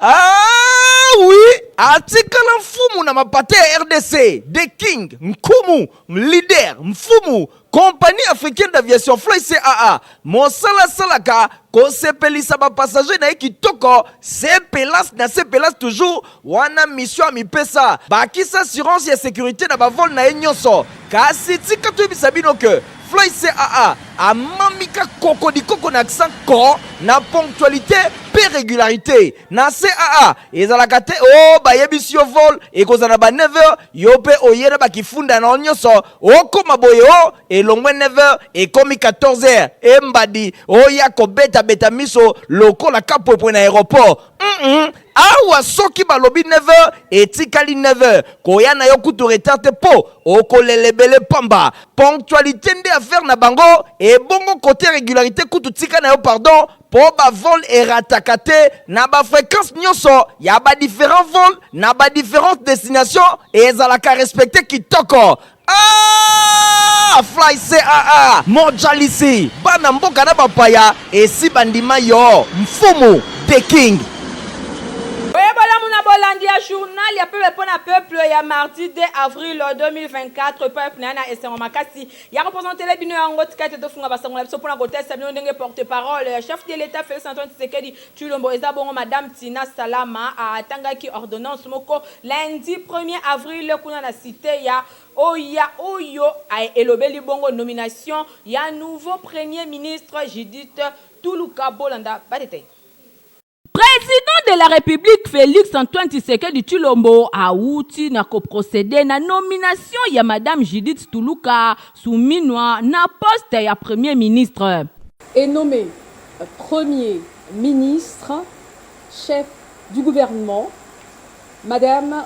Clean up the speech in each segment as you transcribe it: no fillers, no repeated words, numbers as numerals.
Ah oui, atikala mfumu na mapate ya RDC, The King, Nkumu, leader, mfumu, compagnie africaine d'aviation Fly CAA, mosala salaka, kosepelisa ba passager na kitoko, sepelas na sepelas toujours, wana mission a mipesa, bakisa assurance ya sécurité na ba vol na nyonso, kasi tika tu bisabino que Fly CAA a mamika koko di koko na accent ko na ponctualité pe régularité na CAA ezalaka te o bayebisi yo vol ekozala ba 9h yo pe oyena bakifunda na nyonso okoma boye o elongwe 9h ekomi 14h embadi oya kobeta beta miso lokola kapopwe na aéroport awa soki balobi 9h etikali 9h koya na yo kutu retard te po okolelebele pamba ponctualité nde affaire na bango et bongo côté régularité kutu tika na yo pardon pour ba vol erataka te na ba fréquence nyonso ya ba différents vols na ba différentes destinations et ezalaka respecter kitoko. Ah, Fly CAA mojalisi bana mboka na bapaya esi bandima yo mfumu The King. Bolandia journal ya peuple pour peuple ya mardi 2 avril 2024 peuple na esengo makasi ya représenter les bino yango tikate to funga basango la biso pour na kotesa bino ndenge porte-parole chef de l'état Félix Antoine Tshisekedi Tshilombo eza bongo madame Tina Salama atangaki ordonnance moko lundi 1er avril kuna na cité ya Oyo elobeli bongo nomination ya nouveau premier ministre Judith Tuluka Bolanda badete. Président de la République Félix Antoine Tshisekedi Tshilombo auti na procéder na nomination ya madame Judith Tuluka Suminwa na poste ya premier ministre. Est nommé premier ministre, chef du gouvernement, madame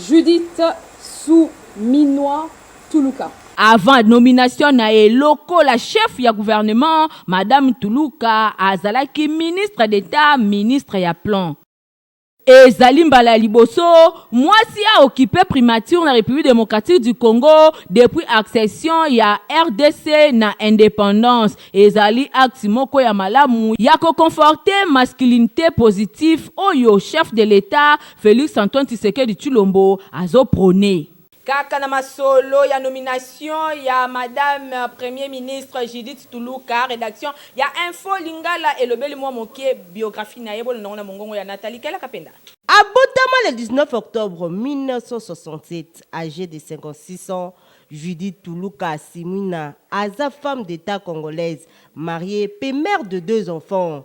Judith Suminwa Tuluka. Avant nomination na eloko la chef ya gouvernement madame Tuluka azalaki ministre d'État ministre ya plan. Ezali mbala liboso mwasi a occupé primature na République démocratique du Congo depuis accession ya RDC na indépendance. Ezali acte moko ya malamu ya ko conforter masculinité positive oyo chef de l'État Félix Antoine Tshisekedi Tshilombo azo prôné. Kaka na masolo ya nomination ya madame premier ministre Judith Tuluka rédaction ya info lingala elobeli mwa mokie biographie na yebo na mongongo ya Nathalie Kela Kapenda. Abotama le 19 octobre 1967, âgée de 56 ans, Judith Tuluka Simina, aza femme d'état congolaise, mariée, puis mère de 2 enfants,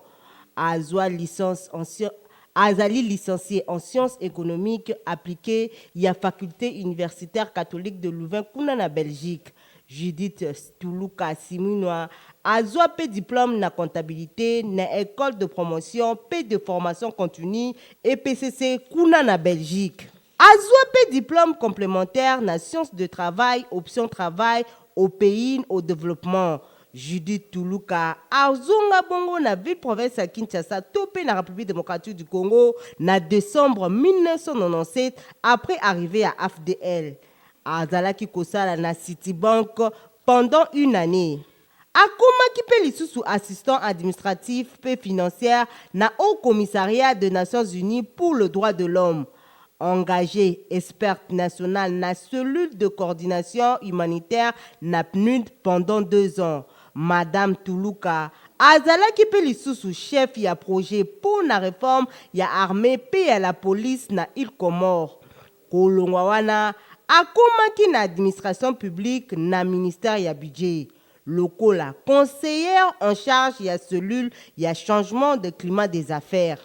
Azali licenciée en sciences économiques appliquées à la faculté universitaire catholique de Louvain, na Belgique. Judith Tuluka Simunwa Azwa pe diplôme na comptabilité na école de promotion pe de formation continue EPCC kuna na Belgique. Azwa pe diplôme complémentaire na sciences de travail, option travail au pays au développement. Judith Tuluka azonga bongo na ville province à Kinshasa topé na République démocratique du Congo na décembre 1997 après arriver à AFDL. Azalaki kosala na Citibank pendant une année. Akomaki pe lisusu assistant administratif pe financier na Haut Commissariat des Nations Unies pour le droit de l'homme. Engagée experte nationale na cellule de coordination humanitaire na PNUD pendant 2 ans. Madame Tuluka azalaki pe lisusu chef ya projet pour la réforme ya armée pe ya la police na île Comores. Kolongwa wana akomaki na administration publique na ministère ya budget. Lokola conseillère en charge ya cellule ya changement de climat des affaires.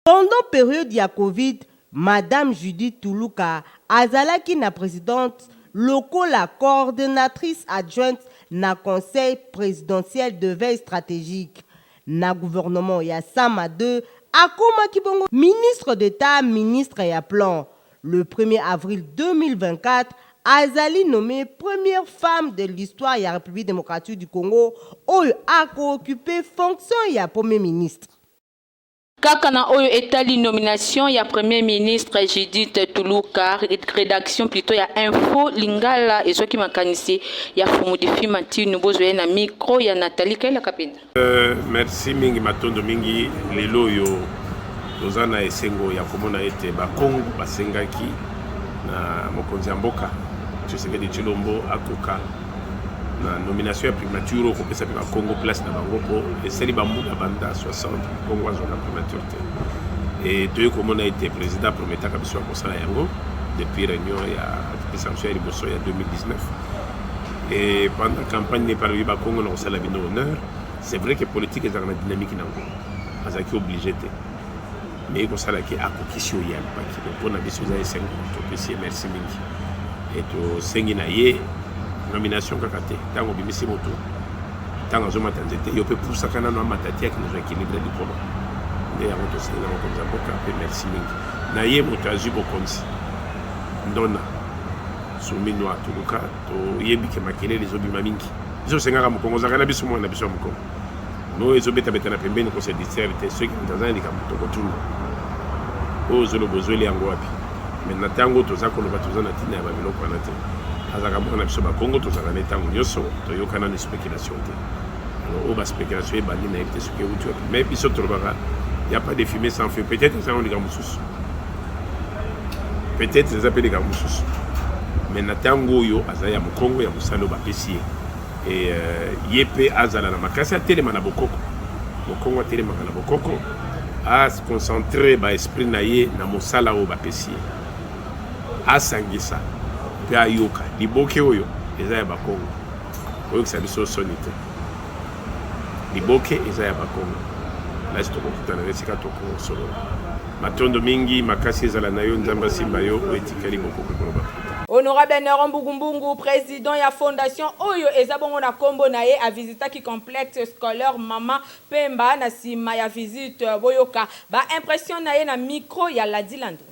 Pendant période ya Covid, Madame Judith Tuluka azalaki na présidente lokola coordonnatrice adjointe na conseil présidentiel de veille stratégique. Na gouvernement ya Sama 2 akomaki bongo ministre d'État, ministre ya plan. Le 1er avril 2024, Azali nommée première femme de l'histoire de la République démocratique du Congo oyo a occupé fonction ya premier ministre. Kaka na oyo etali nomination ya premier ministre Judith Tuluka rédaction plutôt ya info lingala ezoki makanisi ya Fumudifi Matinu bozoye na micro ya Nathalie Kela Kapenda. Merci mingi matondo mingi lelo yo tozana esengo ya komona ete bakongo basengaki na mokonzi ya mboka Tshisekedi Tshilombo akoka na nomination ya primature okopesa pe bakongo place na bango po esali bambula banda 60 kongo azwaka primature te et toye komona ete président prometaka biso ya kosala yango depuis réunion ya sanction ya liboso ya 2019 et pendant la campagne n'est pas arrivé à Congo na kosala bino honneur. C'est vrai que politique est dans la dynamique nango azaki obligé te mais kosala ki akokisi oyal paki pour na biso za esengo to pesi merci mingi et to sengi na ye nomination kaka te tango bimisi moto tango zo matanzete yo pe pousa kana no matati aki no équilibre du polo nde ya moto sengi na moto zaboka pe merci mingi na ye moto azubo konsi ndona Soumino à Toulouka, Yebi qui m'a quitté les obima mingi. Ils ont sengara mokongo zakana biso mwana biso mokongo. No ezobeta betana pembeni ko se districte ceux qui ndazana likamuto ko tunga. O zolo bozweli yango wapi. Mais na tango tozako no batozana tina ba biloko na te. Azaka mwana biso ba Congo tozana na tango nyoso to yokana na spéculation te. Alors o ba spéculation e bandi na ete suke utu wapi. Mais biso trobaka il y a pas de fumée sans feu. Peut-être ça on dit gamususu. Peut-être ça appelle gamususu. Mais natango yo azaya mukongo ya musalo bapesi et yepe azala na makasa telema na bokoko mukongo telema na bokoko a se concentrer ba esprit na ye na musala o bapesi a sangisa pe ayoka liboke oyo ezaya bakongo oyo kisabiso sonite liboke ezaya bakongo la stoko kutana resika toko solo matondo mingi makasi ezala na yo nzamba simba yo etikali bokoko koba. Honorable Neron Bugumbungu, président ya fondation Oyo Ezabongo na Kombo na ye a visité qui complexe scolaire Mama Pemba na sima ya visite boyoka ba impression na ye na micro ya Ladilando.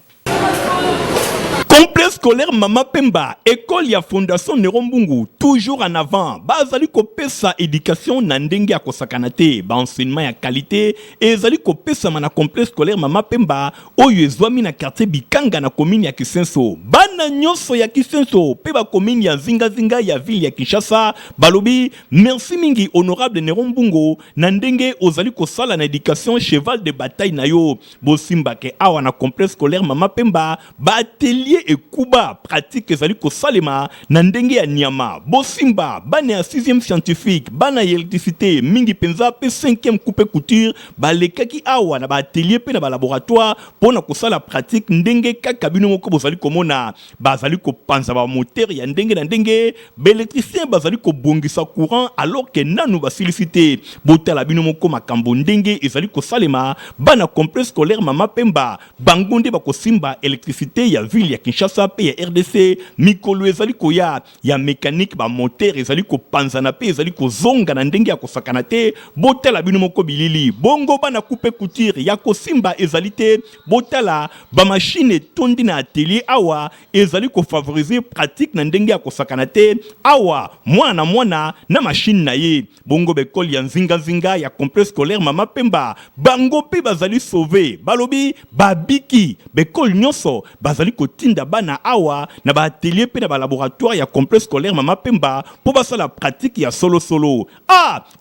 Complexe scolaire Mama Pemba, école ya fondation Nerombungu, toujours en avant. Bazali kopesa éducation na ndenge ya kosakanate, ba enseignement ya qualité, et zali kopesa mana complexe scolaire Mama Pemba, oyo ezwami na quartier Bikanga na commune ya Kisenso. Bana nyonso ya Kisenso, pe ba commune ya Zinga Zinga ya ville ya Kinshasa, balobi, merci mingi honorable Nerombungu, na ndenge ozali kosala na éducation cheval de bataille na yo. Bosimba ke awa na complexe scolaire Mama Pemba, ba atelier et kuba pratique ezali ko salema na ndenge ya nyama bosimba bana ya 6e scientifique bana ya électricité mingi penza pe 5e coupe couture balekaki awa na ba atelier pe na ba laboratoire pona ko sala pratique ndenge kaka bino moko bozali komona bazali ko panza ba moteur ya ndenge na ndenge l'électricien bazali ko bongisa courant alors que nanu ba félicité botala bino moko makambo ndenge ezali ko salema bana complexe scolaire Mama Pemba bangonde ba ko simba électricité ya ville ya Kinshasa pe ya RDC mikolo ezali koya ya mécanique ba moteur ezali ko panzana pe ezali ko zonga na ndenge ya kosakana te botala bino moko bilili bongo bana coupe couture ya ko simba ezali te botala ba machine tondi na atelier awa ezali ko favoriser pratique na ndenge ya kosakana te awa mwana na machine na ye bongo bekol ya Nzinga Zinga ya complexe scolaire Mama Pemba bango pe bazali sauver balobi babiki bekol nyonso bazali kotinda bana awa na ba atelier pe na ba laboratoire ya complexe scolaire Mama Pemba pour basala pratique ya solo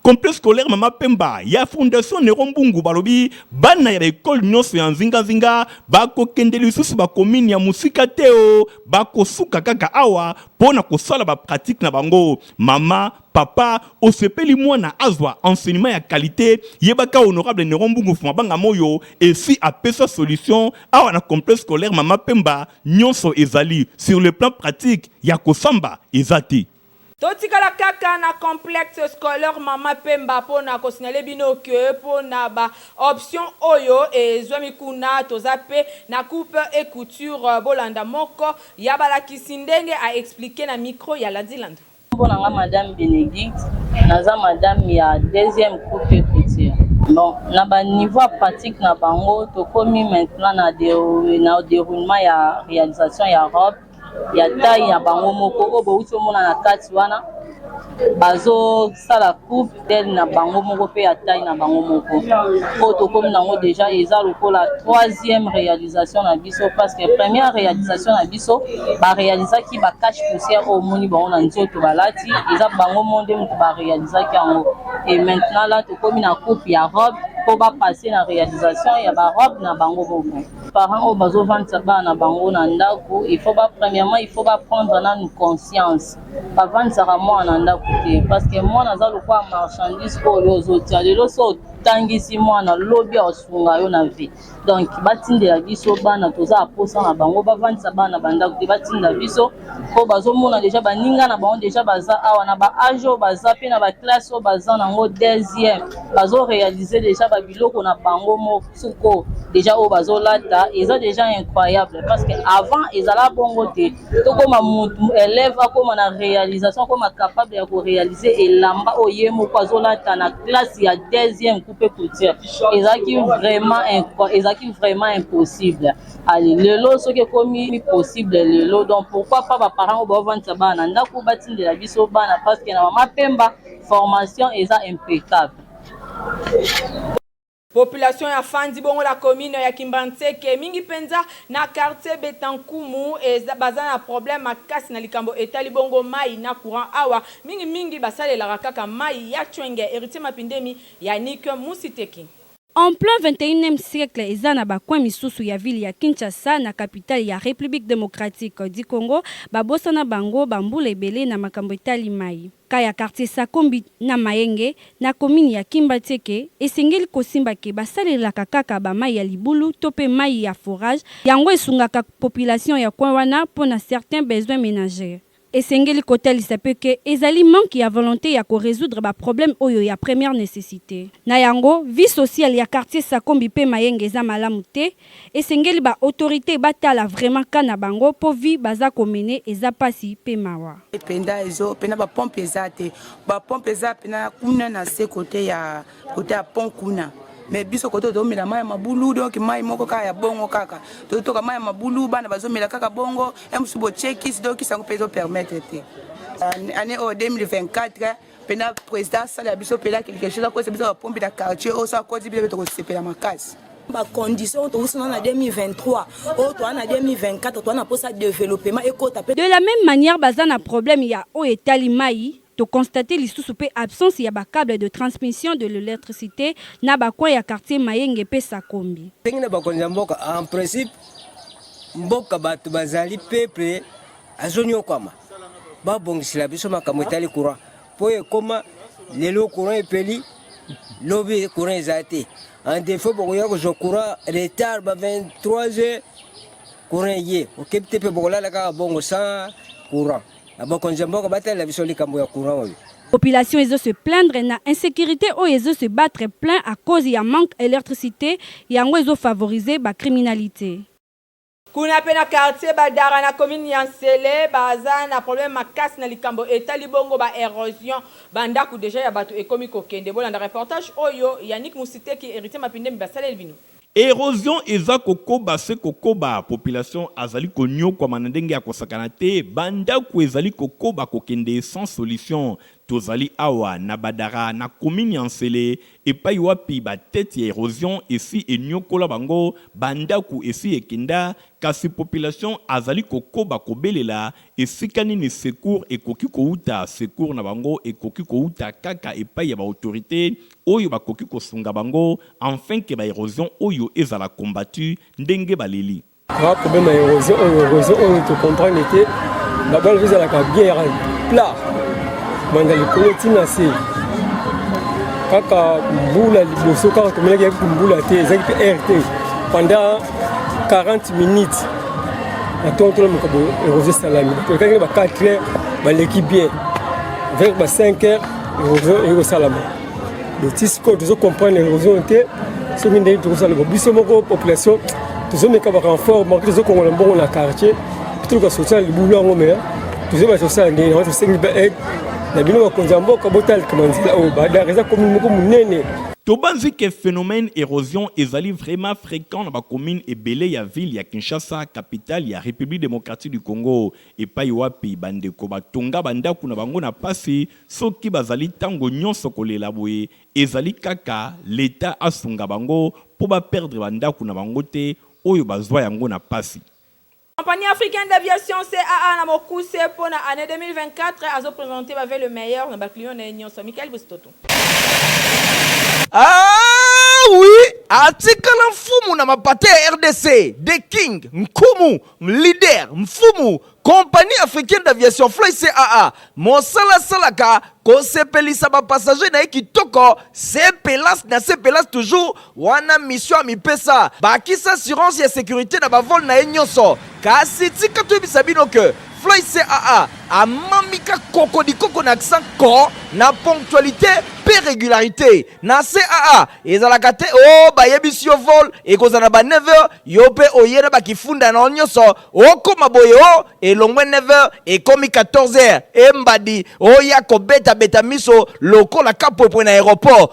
complexe scolaire Mama Pemba ya fondation Nerombungu balobi bana ya école nyonso ya Nzinga Zinga bako kende lisusu ba commune ya musika teo bako suka kaka awa pona kosala ba pratique na bango mama papa osepeli mwana azwa enseignement ya qualité yebaka honorable Nerombungu fumabanga moyo et si apesa solution awa na complexe scolaire Mama Pemba nyonso ezali sur le plan pratique ya kosamba ezati totikala kaka na complexe scolaire Mama Pemba pona kosinale bino ke pona ba option oyo ezwami kuna tozape na coupe et couture bolanda moko ya balakisi ndenge a expliquer na micro ya Ladilando. Bonanga madame Bénédicte, naza madame ya deuxième coupe et couture. Bon, na ba niveau pratique na bango to komi maintenant na déroulement ya réalisation ya robe ya taille ya bango moko obo uti omona na kati wana bazo sala coupe tel na bango moko pe ya taille na bango moko o to komi nango déjà eza lokola troisième réalisation na biso parce que première réalisation na biso ba réalisa ki ba cache poussière au moni bango na nzoto balati eza bango monde mutu ba réalisa ki yango et maintenant là to komi na coupe ya robe pour passer la réalisation ya ba robe na bango moko. Parents au bazo vendre ba na bango na ndako, il faut premièrement il faut prendre une conscience. Pas vendre ça moi na ndako parce que moi naza lokwa marchandise pour les autres. Lelo so tangisi mwana lobi osunga yo na vie. Donc batindela biso bana toza aposa na bango bavandisa bana bandako te batinda biso po bazomona déjà baninga na bango déjà baza awa na ba âge baza pe na ba classe baza nango deuxième bazo réaliser déjà ba biloko na bango moko déjà o bazolata eza déjà incroyable parce que avant ezala bongo te to koma élève akoma na réalisation koma capable ya ko réaliser elamba oyemo ko azolata na classe ya deuxième coupe couture ezaki vraiment impossible. Allez, lelo ce qui comme possible lelo donc pourquoi pas ba parents ba vendre bana ndako batinde la biso bana parce que na mama pemba formation eza impeccable. Population ya fandi bongo la commune ya Kimbantseke mingi penza na quartier Betankumu baza na problème makasi na likambo etali bongo mai na courant awa mingi basale la kaka mai ya Chwenge héritier mapindemi ya Nick Musiteki. En plein 21e siècle, ezana bakwa misusu ya ville ya Kinshasa na capitale ya République démocratique du Congo, babosana bango bambula ebele na makambo etali mai. Kaya quartier Sakombi na Mayenge na commune ya Kimbantseke esengeli kosimba ke basalelaka kaka ba mai ya libulu to pe mai ya forage yango esungaka population ya coin wana pona certains besoins ménagers. Esengeli kotalisa pe ke ezali manque ya volonté ya ko résoudre ba problème oyo ya première nécessité. Na yango vie sociale ya quartier Sakombi pe Mayenge za malamu te, esengeli ba autorité batala vraiment kana bango po vi baza komene eza pasi pe mawa. Penda ezo pena ba pompe ezate. Ba pompe za pena kuna na se côté ya pont kuna. Mais biso koto do mela mai mabulu donc mai moko ka ya bongo kaka to ka mai mabulu bana bazo mela kaka bongo emsubo chekis donc ça peut permettre te année 2024 pena président sala biso pela quelque chose ko biso ba pompe da quartier o sa ko di biso ko sepela makasi ba condition to usina na 2023 o to na 2024 to na posa développement ekota. De la même manière bazana problème ya o etali mai to constater lisusu pe absence ya ba câble de transmission de l'électricité na ba kwa ya quartier Mayenge pe Sakombi. Tengina ba konza mboka en principe mboka batu bazali peuple azonyo kwama ba bongisila biso makambo etali courant po ekoma lelo courant epeli lobi courant ezate en défaut bo ya ko courant retard ba 23h courant ye okepte pe bokola la ka bongo sans courant. Population ezo se plaindre na insécurité o ezo se battre plein à cause ya manque d'électricité yango ezo favoriser ba criminalité. Kuna pena quartier badara na commune ya Nsele baza na problème makasi na likambo etali bongo ba érosion bandaku déjà ya bato ekomi kokende bolanda reportage oyo Yannick Musiteki héritier mapindemi basale bino. Érosion eza kokoba se kokoba population azali konyo kwa manandenge ya kosakana te bandaku ezali kokoba kokende sans solution tozali awa na badara na commune ya Nsele epai wapi ba tête ya érosion esi enyokola bango bandaku esi ekenda kasi population azali kokoba kobelela esikani ni secours ekoki kouta secours na bango ekoki kouta kaka epai ya ba autorité oyo bakoki kosunga bango enfin que ba érosion oyo ezala combattu ndenge baleli. Ba problème ya érosion oyo to comprendre que la balle vise la bière plat mandali kotina se kaka mbula liboso kaka tomelaki yaki mbula te ezaki pe RT pendant 40 minutes atontola mokabo érosion salami tokaki ba 4 heures baleki bien vers ba 5 heures érosion salami le tisco tozo comprendre l'érosion te soki ndenge tokosalama biso moko population tozomeka ba renfort moko tozokongola mbongo na quartier toluka sotia libulu yango me tozoba tosala ndenge yango tosengi ba aide na bino bakonza mboka botali kamanzila oyo badareza commune moko munene. Tobanzi que phénomène érosion ezali vraiment fréquent dans la commune ebele ya ville ya Kinshasa capitale ya République démocratique du Congo epai wapi bandeko batonga bandaku na bango na pasi soki bazali tango nyonso kolela boye ezali kaka l'état asunga bango po ba perdre bandaku na bango te oyo bazwa yango na pasi. Compagnie africaine d'aviation CAA na mokuse pour l'année 2024 a présenté avec le meilleur dans le client de Nyonso Michael Bustoto. Ah oui, atikala mfumu na mapate RDC, The King, Nkumu, leader, mfumu, compagnie africaine d'aviation Fly CAA, mosala salaka, kosepelisa ba passager na kitoko, sepelas na sepelas toujours, wana mission amipesa, bakisa assurance ya sécurité na bavol na nyonso, kasi tika tu bisabino que Fly CAA amamika koko di koko na accent ko na ponctualité pe régularité na CAA ezalaka te o bayebisi yo vol ekozana ba 9h yo pe oyena bakifunda na nyonso okoma boye o elongwe 9h ekomi 14h embadi oya kobeta beta miso lokola kapopwe na aéroport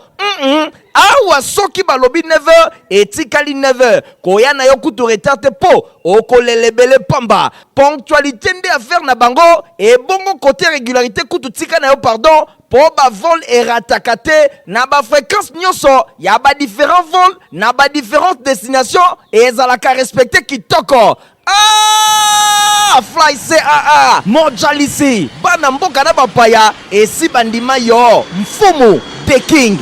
awa soki balobi 9h etikali 9h koya na yo kutu retard te po okolelebele pamba ponctualité nde affaire na bango et bongo côté régularité kutu tika na yo pardon po ba vol erataka te na ba fréquence nyonso ya ba différents vols na ba différentes destinations et ezalaka respecté kitoko. Ah, Fly CAA mojalisi bana mboka na bapaya esi bandima yo mfumu The King.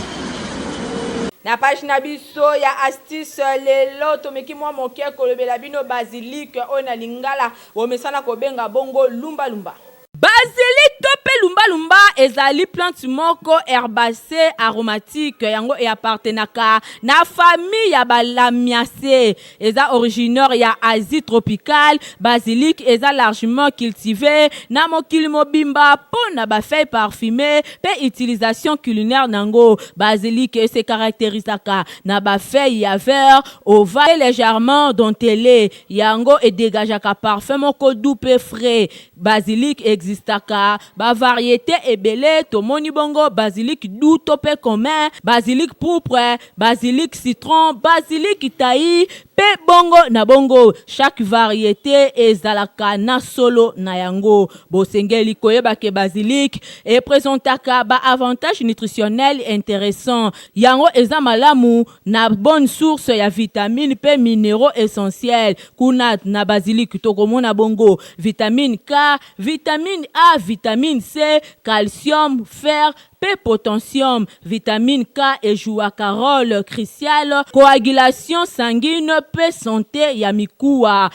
Na page na biso ya astuce lelo tomeki mwa moke kolobela bino basilique ona lingala omesana kobenga bongo lumba lumba. Basilic tope lumba lumba ezali plante moko herbacée aromatique yango e appartenaka na famille ya balamiacées eza originaire ya Asie tropicale. Basilic eza largement cultivé na mokili mobimba pona ba feuilles parfumées pe utilisation culinaire nango. Basilic se caractérisaka na ba feuilles ya vert ovale légèrement dentelé yango e dégageaka parfum moko doux pe frais. Basilic existaka ba variété ebele tomoni bongo basilic doux topé commun, basilic pourpre, basilic citron, basilic taï pe bongo na bongo. Chaque variété ezalaka na solo na yango. Bosengeli koyeba ke basilic e présentaka ba avantage nutritionnel intéressant. Yango eza malamu na bonne source ya vitamine pe minéraux essentiels. Kuna na basilic tokomona bongo vitamine K, vitamine A, vitamine C, calcium, fer, pe potassium. Vitamine K et jouaka rôle crucial coagulation sanguine pe santé ya mikuwa.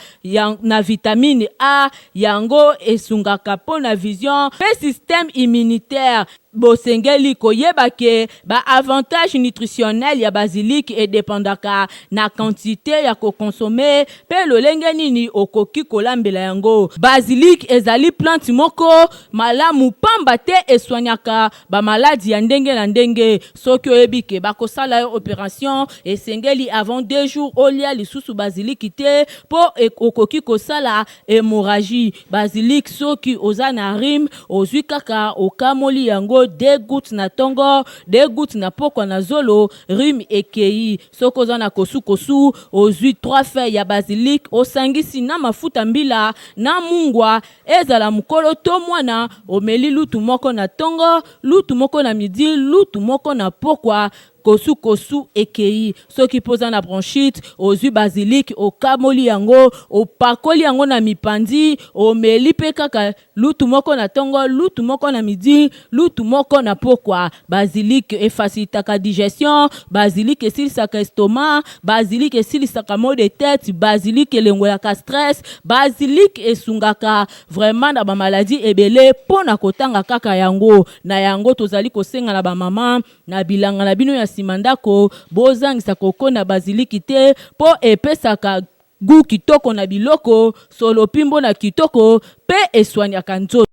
Na vitamine A yango esungaka pona vision pe système immunitaire. Bosengeli koyeba ke ba avantage nutritionnel ya basilic et dépendaka na quantité ya ko consommer pe lolenge nini okoki kolambela yango. Basilic ezali plante moko malamu pamba te eswanyaka ba maladie ya ndenge na ndenge. Soki oyebi ke bakosala yo opération esengeli avant 2 jours olia lisusu basilic te po okoki kosala hémorragie. Basilic soki oza na rime ozwi kaka okamoli yango 2 gouttes na tongo, 2 gouttes na poko na zolo, rime ekei. Soko oza na kosu kosu ozwi 3 feuilles ya basilic osangisi na mafuta mbila na mungwa ezala mukolo to mwana omeli lutu moko na tongo, lutu moko na midi, lutu moko na pokwa kosu kosu ekei. Soki poza na bronchite ozwi basilic okamoli yango opakoli yango na mipandi omeli pe kaka lutu moko na tongo, lutu moko na midi, lutu moko na pokwa. Basilic efacilitaka digestion, basilic esilisaka estomac, basilic esilisaka maux de tête, basilic elengolaka stress, basilic esungaka vraiment na ba maladie ebele pona kotanga kaka yango. Na yango tozali kosenga na ba mama na bilanga na bino ya simandako bozangisa koko na basilic te po epesaka gu kitoko na biloko solo pimbo na kitoko pe eswanyaka nzoto.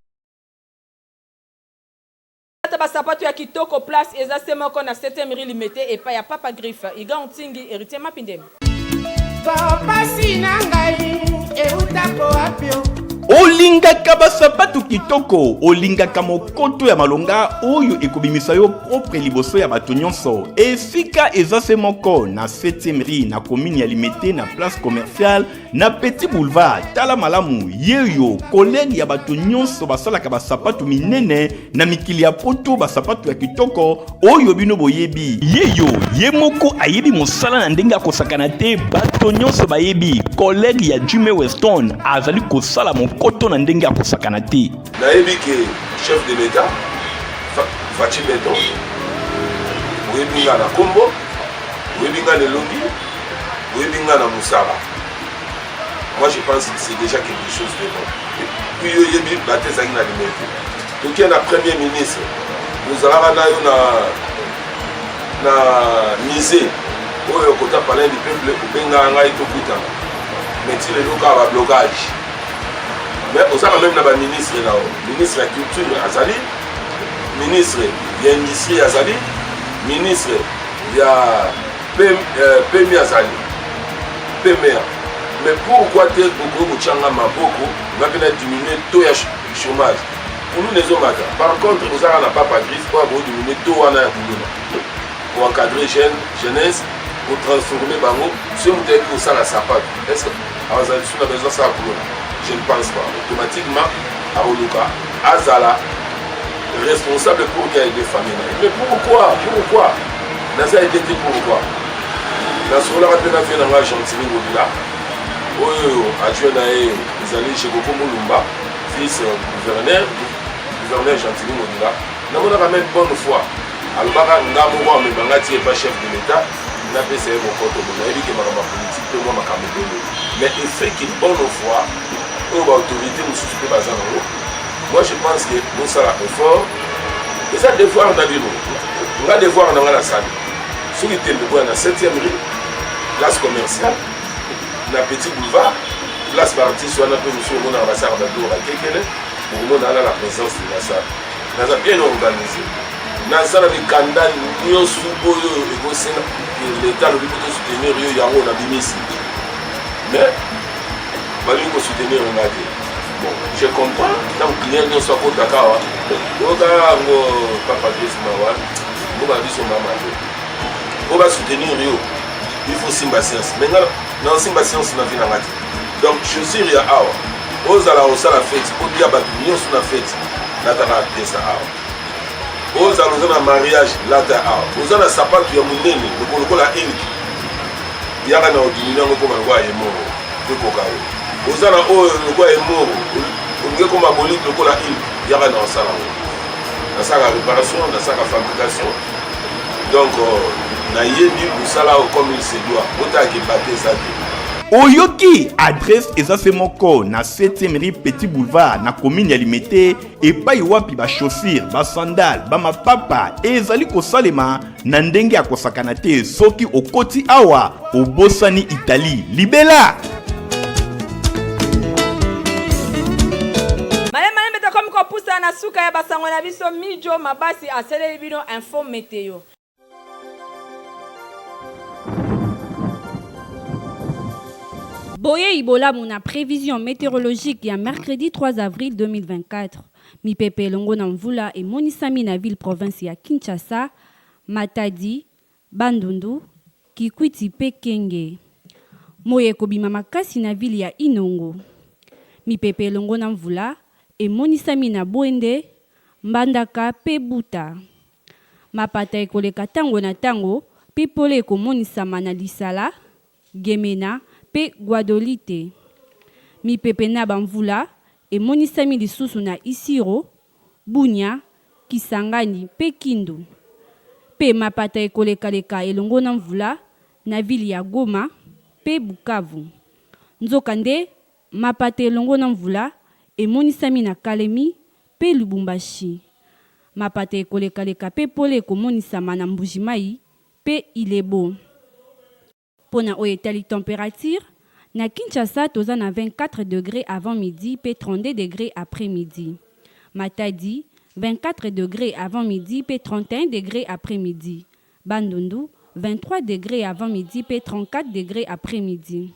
Basapato ya kitoko place eza semoko na 7e rue limité epa ya Papa Griffe iga ontingi héritier mapindem. Papa sinangai eutako apio olingaka basapatu kitoko olingaka mokoto ya malonga oyo ekobimisa yo propre liboso ya bato nyonso. Esika eza se moko na 7e rue na commune ya Limete na place commerciale na Petit Boulevard. Tala malamu yeyo collègue ya bato nyonso basalaka basapatu minene na mikili ya poto basapatu ya kitoko oyo bino boyebi. Yeyo ye moko ayebi mosala na ndenge akosakana te bato nyonso bayebi. Collègue ya Jimmy Weston azali kosala koto na ndenge ya kosakana te. Nayebi ke chef de l'État Fachi Beton oyebinga na kombo, oyebinga na elongi, oyebinga na musala. Moi je pense que c'est déjà quelque chose de bon. Et puis oyebi batezaki na limete. Donc il y a un premier ministre, nous allons na misé, oyo kota parler du peuple, obenga ngai tokutana. Mais tu le loka va blocage. Mais on a même na ministre là, ministre de la culture azali, ministre de l'industrie azali, ministre de PMI azali, PMR. Mais pourquoi tu es beaucoup de changa maboko, on a diminué le taux de chômage. Pour nous les hommes, par contre, nous n'avons pas Patrice pour diminuer le taux pour encadrer jeunesse, pour transformer Bango, si on est pour ça la sapate. Est-ce que on a besoin de ça pour nous? Je ne pense pas. Automatiquement, à Oluka, Azala, responsable pour qu'il y ait des familles. Mais pourquoi? Pourquoi? Dans ça, il était pourquoi? Dans ce cas-là, on a fait dans la Gentini Mobila. Adjoint ils allaient chez Koko Moulumba, fils gouverneur Gentini Mobila. Nous avons même bonne foi. Alors, Ngamoua, mais Bangati n'est pas chef de l'État. Il n'a pas essayé mon compte. Il a dit que ma politique peut moi ma. Mais il fait qu'il bonne foi. L'autorité nous suspend pas ça. Moi je pense que nous sommes effort. Et ça, des fois, on a vu nous. On a des fois, on a la salle. Sur le téléphone, on a 7e rue, place commerciale, on a petit boulevard, place partie, soit on a peu monsieur, on a la salle d'Adour à Kekele, pour nous, on a la présence de la salle. On a bien organisé. On a ça, on a des candidats, nous sommes l'État, nous devons soutenir, il y a un abîme. Mais, il faut soutenir un gars. Bon, je comprends, tant que client ne soit pas d'accord, on va soutenir Rio. Il faut Simba Science. Maintenant, dans Simba Science, on a vu la matin. Donc, je suis Ria Awa. Aux ala au sala fête, au dia batunion sur la fête, la tara testa Awa. Aux ala au mariage, la ta Awa. Aux ala sapat ya munene, le kolo la ink. Yara na odimina ngo koma ngwa ye moro. Pe kokao. Aux ala o ngwa ye moro. Ngwe koma boli le kola ink. Yara na sala. Dans sa réparation, dans sa fabrication. Donc, na yebi musala comme il se doit. Ota ki baté ça. Oyoki adresse ezase moko na 7e rue Petit Boulevard na commune ya Limete et pai wapi ba chaussure, ba sandal, ba mapapa ezali kosalema na ndenge ya kosakana te soki okoti awa obosani Italie. Libela. Malema mbeta comme ko poussa na suka ya basango na biso mijo mabasi asele bino info météo. Boye Ibola muna prévision météorologique ya mercredi 3 avril 2024. Mi pepe longo na mvula et monisami na ville province ya Kinshasa, Matadi, Bandundu, Kikwiti pe Kenge. Moye kobima makasi na ville ya Inongo. Mi pepe longo na mvula et monisami na Bwende, Mbandaka pe Buta. Mapata ekoleka tango na tango, pe pole ekomonisama na Lisala, Gemena, pe Guadolite. Mi pepe na bamvula e monisami lisusu na Isiro, Bunya, Kisangani pe Kindu. Pe mapata ekoleka elongo na mvula na vili ya Goma pe Bukavu. Nzokande mapata elongo na mvula e monisami na Kalemi pe Lubumbashi. Mapata ekoleka pe pole komonisama na Mbujimai pe Ilebo. Pona oyetali température, na Kinshasa toza na 24 degrés avant midi pe 32 degrés après midi. Matadi 24 degrés avant midi pe 31 degrés après midi. Bandundu 23 degrés avant midi pe 34 degrés après midi.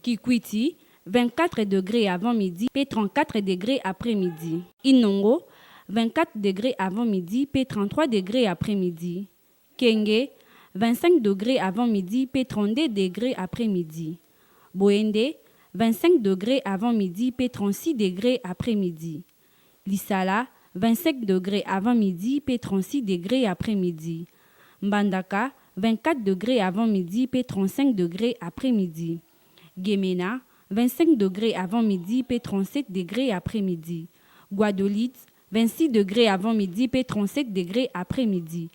Kikwiti 24 degrés avant midi pe 34 degrés après midi. Inongo 24 degrés avant midi pe 33 degrés après midi. Kenge 25 degrés avant midi, puis 32 degrés après-midi. Boende, 25 degrés avant midi, puis 36 degrés après-midi. Lisala, 25 degrés avant midi, puis 36 degrés après-midi. Mbandaka, 24 degrés avant midi, puis 35 degrés après-midi. Gemena, 25 degrés avant midi, puis 37 degrés après-midi. Guadolite, 26 degrés avant midi, puis 37 degrés après-midi.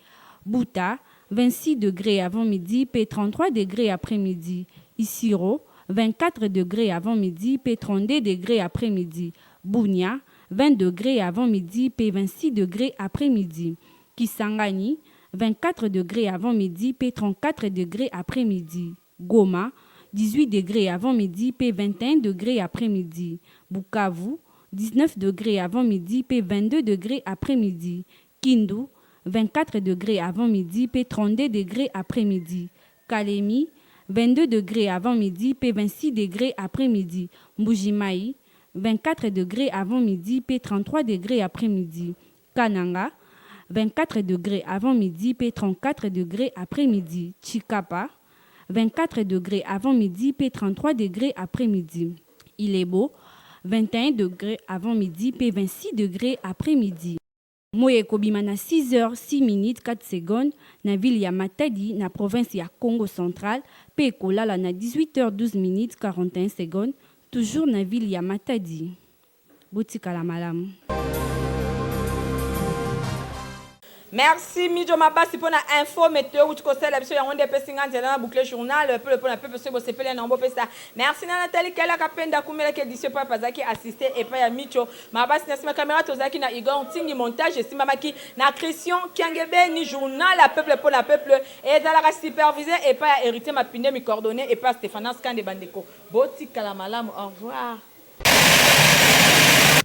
Buta, 26 degrés avant midi, p 33 degrés après-midi. Isiro, 24 degrés avant midi, p 32 degrés après-midi. Bunia, 20 degrés avant midi, p 26 degrés après-midi. Kisangani, 24 degrés avant midi, p 34 degrés après-midi. Goma, 18 degrés avant midi, p 21 degrés après-midi. Bukavu, 19 degrés avant midi, p 22 degrés après-midi. Kindu, 24 degrés avant midi, p 32 degrés après-midi. Kalemi, 22 degrés avant midi, p 26 degrés après-midi. Mbujimayi, 24 degrés avant midi, p 33 degrés après-midi. Kananga, 24 degrés avant midi, p 34 degrés après-midi. Chikapa, 24 degrés avant midi, p 33 degrés après-midi. Ilebo, 21 degrés avant midi, p 26 degrés après-midi. Moye kobima na 6h 6 minutes 4 secondes na ville ya Matadi na province ya Congo central, pe kolala na 18h 12 minutes 41 secondes toujours na ville ya Matadi. Botika la malamu. Merci Midjo Mabasi pour la info météo où tu conseilles la biso ya onde pesinga nzela na boucle journal pour le peuple se bosepele na mbope ça. Merci na Nathalie Kala kapenda kumela ke édition pa pazaki assister et pa ya Midjo Mabasi na sima caméra tozaki na Igor Tingi montage sima maki na Christian Kiangebe ni journal la peuple pour la peuple et dans la supervisé et pa ya hérité mapinde mi coordonné et pa Stéphane Skande Bandeko. Boti kala malamu, au revoir.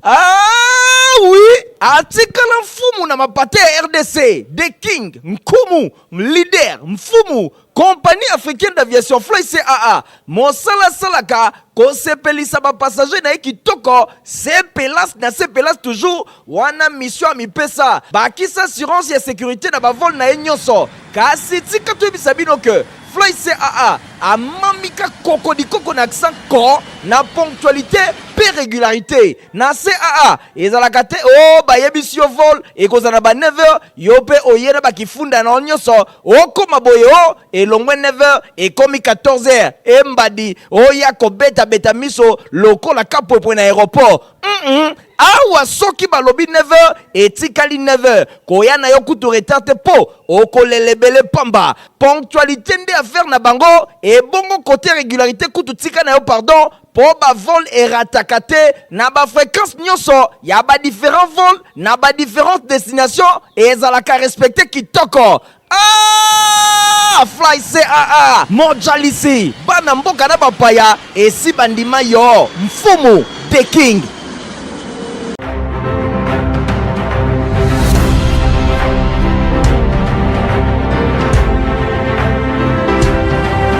Ah oui, atikala mfumu na mapate RDC, The King, Nkumu, leader, mfumu, compagnie africaine d'aviation Fly CAA, Mosala Salaka, kosepelisa ba passager na kitoko, sepelas na sepelas toujours, wana mission mipesa, bakisa assurance ya sécurité na ba vol na nyonso, kasi tika to bisabino que Fly CAA a mamika koko di koko na accent ko na ponctualité pe régularité na CAA ezalaka te o bayebisi yo vol ekozana ba 9h yo pe oyena bakifunda na nyonso okoma boye o elongwe 9h ekomi 14h embadi oya kobeta beta miso lokola kapopwe na aéroport awa soki balobi 9h etikali 9h koya na yo kutu retard te po okolelebele pamba ponctualité nde affaire na bango et bongo côté régularité kutu tika na yo pardon po ba vol erataka te na ba fréquence nyonso ya ba différents vols na ba différentes destinations et ezalaka respecté kitoko. Fly CAA mojalisi bana mboka na bapaya esi bandima yo mfumu The King